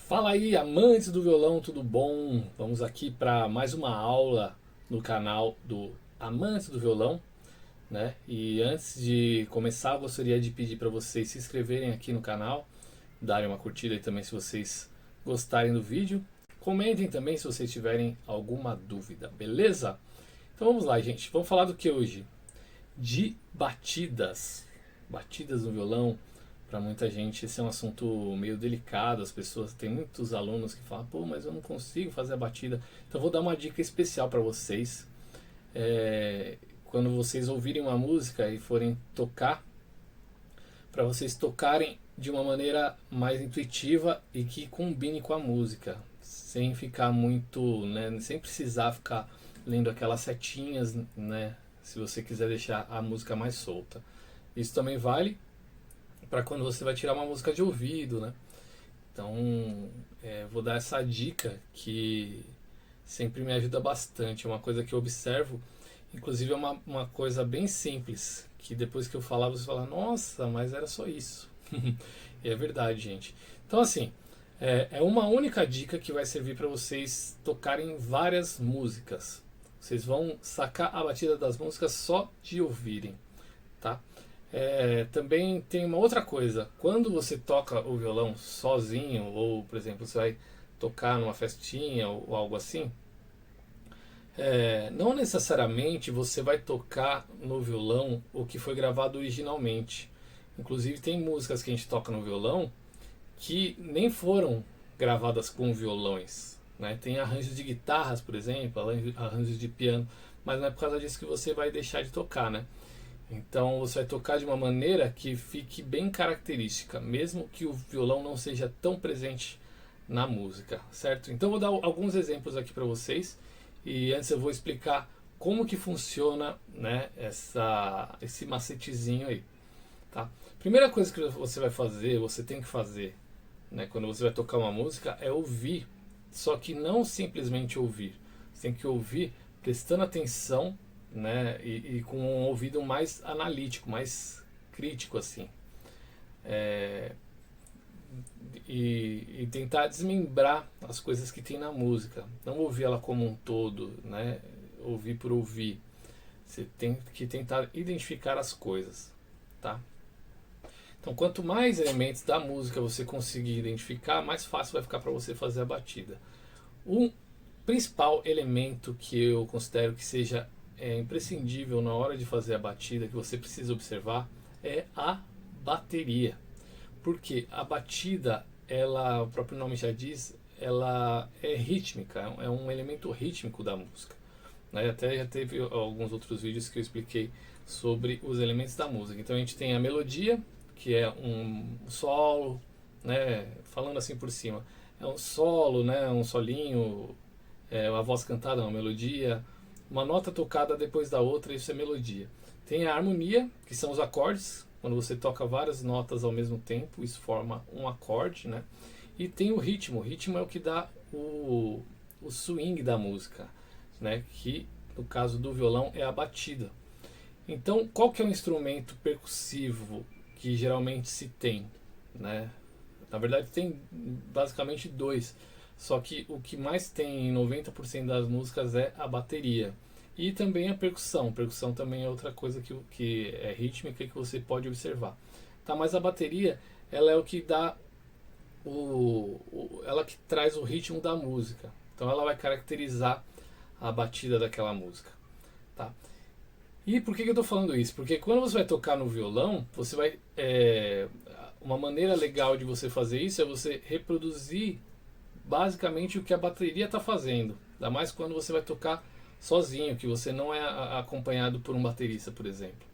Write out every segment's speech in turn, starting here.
Fala aí, amantes do violão, tudo bom? Vamos aqui para mais uma aula no canal do Amantes do Violão, né? E antes de começar, eu gostaria de pedir para vocês se inscreverem aqui no canal, darem uma curtida aí também se vocês gostarem do vídeo. Comentem também se vocês tiverem alguma dúvida, beleza? Então vamos lá, gente. Vamos falar do que hoje? De batidas. Batidas no violão. Para muita gente esse é um assunto meio delicado, as pessoas, tem muitos alunos que falam, pô, mas eu não consigo fazer a batida. Então vou dar uma dica especial para vocês. Quando vocês ouvirem uma música e forem tocar, para vocês tocarem de uma maneira mais intuitiva e que combine com a música, sem ficar muito, né, sem precisar ficar lendo aquelas setinhas, né, se você quiser deixar a música mais solta. Isso também vale para quando você vai tirar uma música de ouvido, né? Então, vou dar essa dica que sempre me ajuda bastante. É uma coisa que eu observo, inclusive é uma coisa bem simples, que depois que eu falar, você fala, nossa, mas era só isso. E é verdade, gente. Então, assim, é uma única dica que vai servir para vocês tocarem várias músicas. Vocês vão sacar a batida das músicas só de ouvirem, tá? Também tem uma outra coisa. Quando você toca o violão sozinho, ou por exemplo, você vai tocar numa festinha ou algo assim, não necessariamente você vai tocar no violão o que foi gravado originalmente. Inclusive tem músicas que a gente toca no violão que nem foram gravadas com violões, né? Tem arranjos de guitarras, por exemplo, arranjos de piano, mas não é por causa disso que você vai deixar de tocar, né? Então você vai tocar de uma maneira que fique bem característica, mesmo que o violão não seja tão presente na música, certo? Então eu vou dar alguns exemplos aqui para vocês e antes eu vou explicar como que funciona, né, esse macetezinho aí, tá? Primeira coisa que você vai fazer, você tem que fazer, né, quando você vai tocar uma música é ouvir, só que não simplesmente ouvir, você tem que ouvir prestando atenção, né, e com um ouvido mais analítico, mais crítico assim, e tentar desmembrar as coisas que tem na música, não ouvir ela como um todo, né, ouvir por ouvir. Você tem que tentar identificar as coisas, tá? Então, quanto mais elementos da música você conseguir identificar, mais fácil vai ficar para você fazer a batida. O principal elemento que eu considero que seja imprescindível na hora de fazer a batida, que você precisa observar, é a bateria. Porque a batida, ela, o próprio nome já diz, ela é rítmica, é um elemento rítmico da música, né? Até já teve alguns outros vídeos que eu expliquei sobre os elementos da música. Então a gente tem a melodia, que é um solo, né? Falando assim por cima, é um solo, né? Um solinho, uma voz cantada, uma melodia, uma nota tocada depois da outra, isso é melodia. Tem a harmonia, que são os acordes, quando você toca várias notas ao mesmo tempo, isso forma um acorde, né? E tem o ritmo é o que dá o swing da música, né? Que no caso do violão é a batida. Então, qual que é o instrumento percussivo que geralmente se tem, né? Na verdade tem basicamente dois, só que o que mais tem em 90% das músicas é a bateria. E também a percussão. Percussão também é outra coisa que é rítmica e que você pode observar. Tá, mas a bateria, ela é o que dá ela que traz o ritmo da música. Então ela vai caracterizar a batida daquela música, tá? E por que eu estou falando isso? Porque quando você vai tocar no violão, você vai uma maneira legal de você fazer isso é você reproduzir basicamente o que a bateria está fazendo. Ainda mais quando você vai tocar sozinho, que você não é acompanhado por um baterista, por exemplo,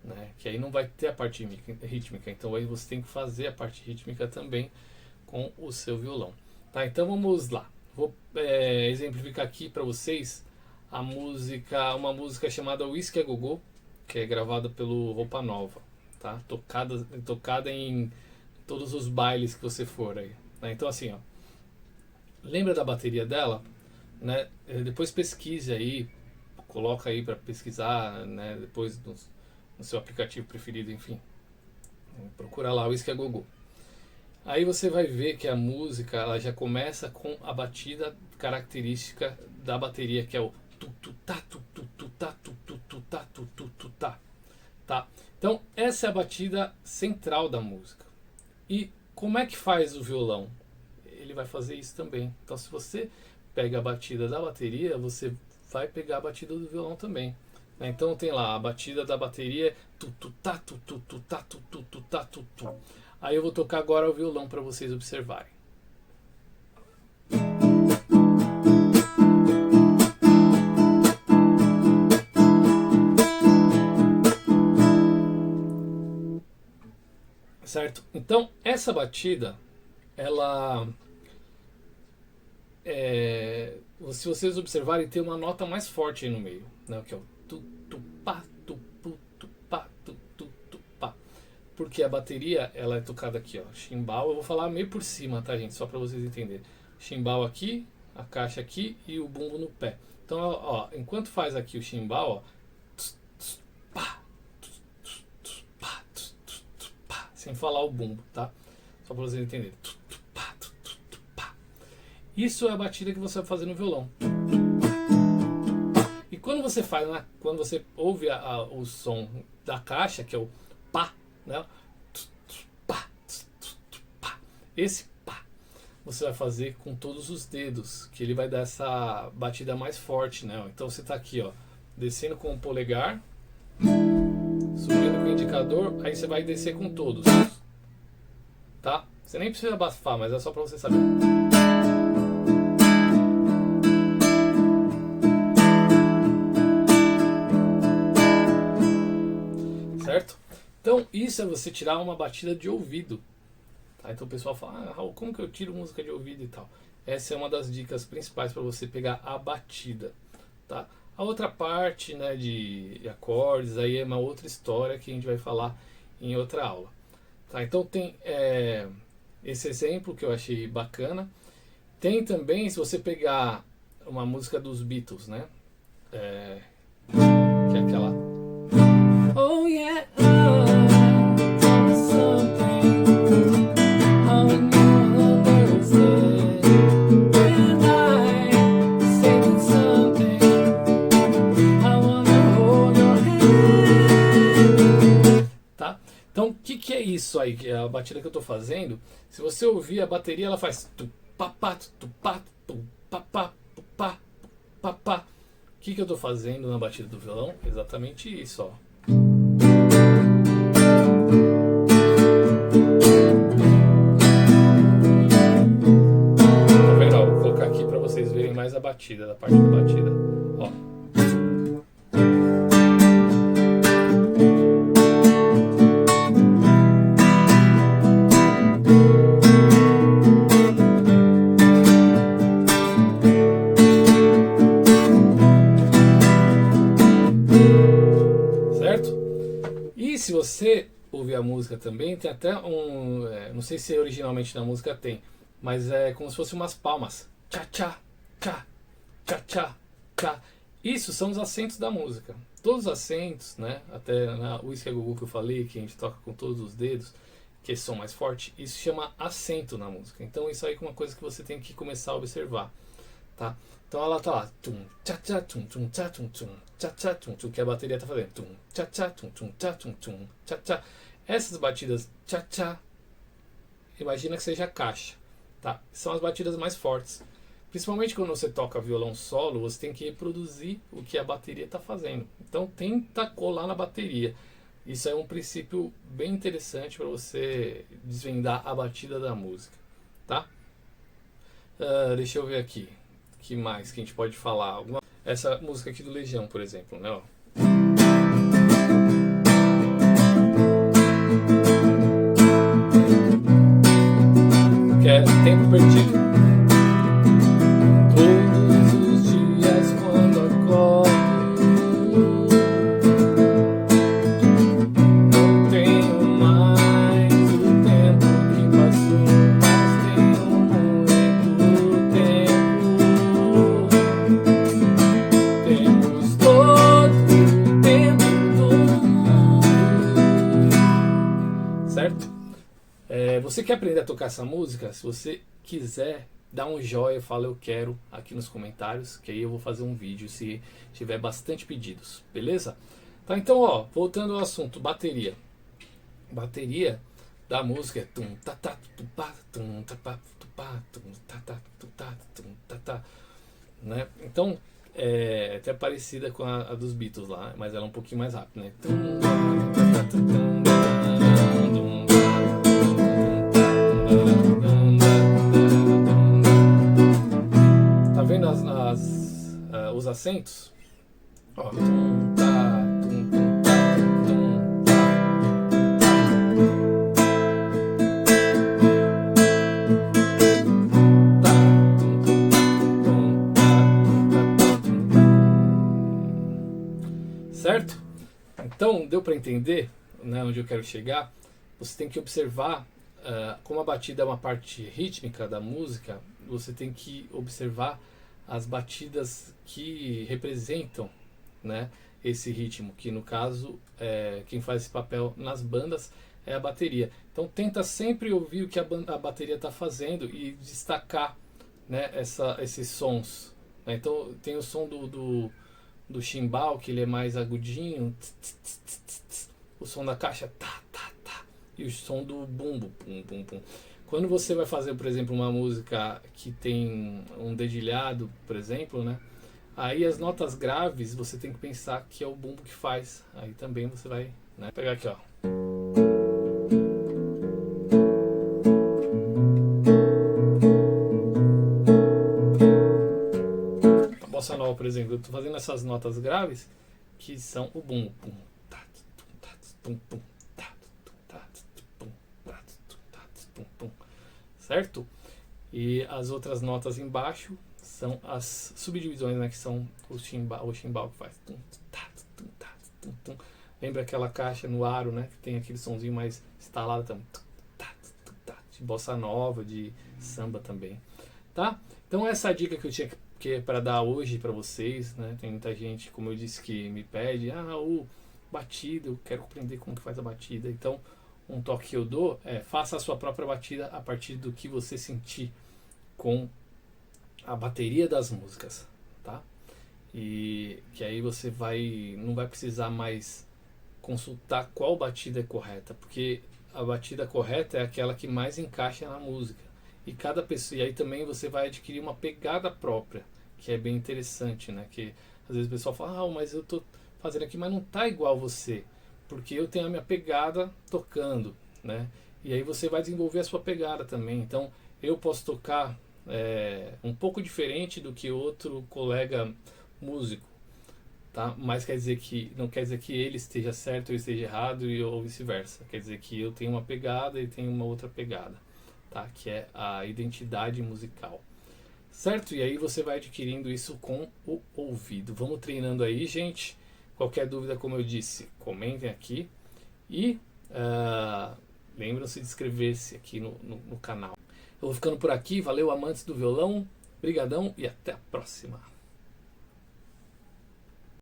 né? Que aí não vai ter a parte rítmica, então aí você tem que fazer a parte rítmica também com o seu violão, tá? Então vamos lá, vou exemplificar aqui para vocês uma música chamada Whisky a Go-Go, que é gravada pelo Roupa Nova, tá? Tocada em todos os bailes que você for aí, né? Então assim, ó, lembra da bateria dela? Né? Depois pesquise aí, coloca aí para pesquisar, né? Depois no seu aplicativo preferido, enfim. Procura lá o Whisky a Go-Go. Aí você vai ver que a música ela já começa com a batida característica da bateria, que é o tu tu tá tu tu tu tá tu tu tu tá tu tu tu tá, tá? Então essa é a batida central da música. E como é que faz o violão? Ele vai fazer isso também. Então se você pega a batida da bateria, você vai pegar a batida do violão também. Então tem lá a batida da bateria, tu tu tá tu tu tu tá tu tu tu tá tu tu. Aí eu vou tocar agora o violão para vocês observarem. Certo? Então essa batida, ela se vocês observarem, tem uma nota mais forte aí no meio, né? Que é o tu tu pá tu pu tu pá tu tu tu pá. Porque a bateria ela é tocada aqui, ó, chimbal. Eu vou falar meio por cima, tá, gente? Só para vocês entenderem. Chimbal aqui, a caixa aqui e o bumbo no pé. Então, ó, enquanto faz aqui o chimbal, ó, sem falar o bumbo, tá? Só para vocês entenderem. Isso é a batida que você vai fazer no violão. E quando você faz, né, quando você ouve o som da caixa, que é o pá, né? Esse pá você vai fazer com todos os dedos, que ele vai dar essa batida mais forte, né? Então você tá aqui, ó, descendo com o polegar, subindo com o indicador, aí você vai descer com todos, tá? Você nem precisa abafar, mas é só para você saber. Certo? Então isso é você tirar uma batida de ouvido. Tá? Então o pessoal fala, Raul, como que eu tiro música de ouvido e tal? Essa é uma das dicas principais para você pegar a batida. Tá? A outra parte, né, de acordes aí é uma outra história que a gente vai falar em outra aula. Tá? Então tem esse exemplo que eu achei bacana. Tem também, se você pegar uma música dos Beatles, né? Que é aquela Oh yeah, something I never said when I said something I wanna hold your hand. Tá? Então o que é isso aí, que é a batida que eu tô fazendo? Se você ouvir a bateria, ela faz tu papá tu pá tu papá tu pá papá. O que eu tô fazendo na batida do violão? Exatamente isso, ó. Tá vendo? Ó, vou colocar aqui para vocês verem mais a batida, da parte da batida. Ó. Se você ouvir a música também, tem até não sei se originalmente na música tem, mas é como se fosse umas palmas. Tchá, tchá, tchá, tchá, tchá, tchá. Isso são os acentos da música. Todos os acentos, né? Até na Whisky a Go-Go que eu falei, que a gente toca com todos os dedos, que esse som mais forte, isso chama acento na música. Então isso aí é uma coisa que você tem que começar a observar, tá? Então ela tá lá, tum, tchá, tchá, tum, tum, tchá, tum, tum, tchá, tchá, tum, tum, que a bateria tá fazendo, tum, tchá, tchá, tum, tum, tchá, tum, tum, tchá, tchá. Essas batidas, tchá, tchá, imagina que seja caixa, tá? São as batidas mais fortes. Principalmente quando você toca violão solo, você tem que reproduzir o que a bateria tá fazendo. Então tenta colar na bateria. Isso é um princípio bem interessante para você desvendar a batida da música, tá? Deixa eu ver aqui. Que mais que a gente pode falar? Essa música aqui do Legião, por exemplo, né? Ó. Que é Tempo Perdido. Todos os dias quando acordo não tenho mais o tempo que passou, mas tenho muito tempo. Temos todo o tempo do mundo. Certo? Você você quer aprender a tocar essa música? Se você quiser, dá um joinha, fala eu quero aqui nos comentários, que aí eu vou fazer um vídeo se tiver bastante pedidos, beleza? Tá, então, ó, voltando ao assunto, bateria. Bateria da música é tum ta ta tum pa tum ta pa tum pa tum ta ta tum ta tum ta ta, né? Então é até parecida com a dos Beatles lá, mas ela é um pouquinho mais rápida, né? Tá vendo os acentos? Ó, tum, tá, tum, tum, tá, tum, tá. Certo? Então, deu para entender, né, onde eu quero chegar? Você tem que observar, como a batida é uma parte rítmica da música, você tem que observar as batidas que representam, né, esse ritmo, que no caso, quem faz esse papel nas bandas é a bateria. Então tenta sempre ouvir o que a bateria está fazendo e destacar, né, esses sons, né? Então tem o som do chimbal, que ele é mais agudinho, o som da caixa, tá, tá, tá, e o som do bumbo, pum, pum, pum. Quando você vai fazer, por exemplo, uma música que tem um dedilhado, por exemplo, né? Aí as notas graves você tem que pensar que é o bumbo que faz. Aí também você vai, né, pegar aqui, ó. A bossa nova, por exemplo, eu tô fazendo essas notas graves que são o bumbo. Pum, tá, tum, tá, pum, pum, tá, tum, tá, pum, tá, tum, tá, pum, pum. Certo? E as outras notas embaixo são as subdivisões, né, que são o chimbal que faz. Tum, tá, tum, tá, tum, tum. Lembra aquela caixa no aro, né, que tem aquele sonzinho mais estalado também. Tá, tum, tá, de bossa nova, de samba também. Tá? Então essa é a dica que eu tinha que para dar hoje para vocês, né? Tem muita gente, como eu disse, que me pede, o batida, eu quero aprender como que faz a batida. Então, um toque que eu dou é: faça a sua própria batida a partir do que você sentir com a bateria das músicas, tá? E que aí você não vai precisar mais consultar qual batida é correta, porque a batida correta é aquela que mais encaixa na música. E cada pessoa, e aí também você vai adquirir uma pegada própria, que é bem interessante, né? Que às vezes o pessoal fala: mas eu tô fazendo aqui, mas não tá igual você, porque eu tenho a minha pegada tocando, né? E aí você vai desenvolver a sua pegada também. Então eu posso tocar um pouco diferente do que outro colega músico, tá? Mas não quer dizer que ele esteja certo ou esteja errado, ou vice-versa. Quer dizer que eu tenho uma pegada e tenho uma outra pegada, tá? Que é a identidade musical, certo? E aí você vai adquirindo isso com o ouvido. Vamos treinando aí, gente. Qualquer dúvida, como eu disse, comentem aqui. E lembram-se de inscrever-se aqui no canal. Eu vou ficando por aqui. Valeu, amantes do violão. Brigadão e até a próxima.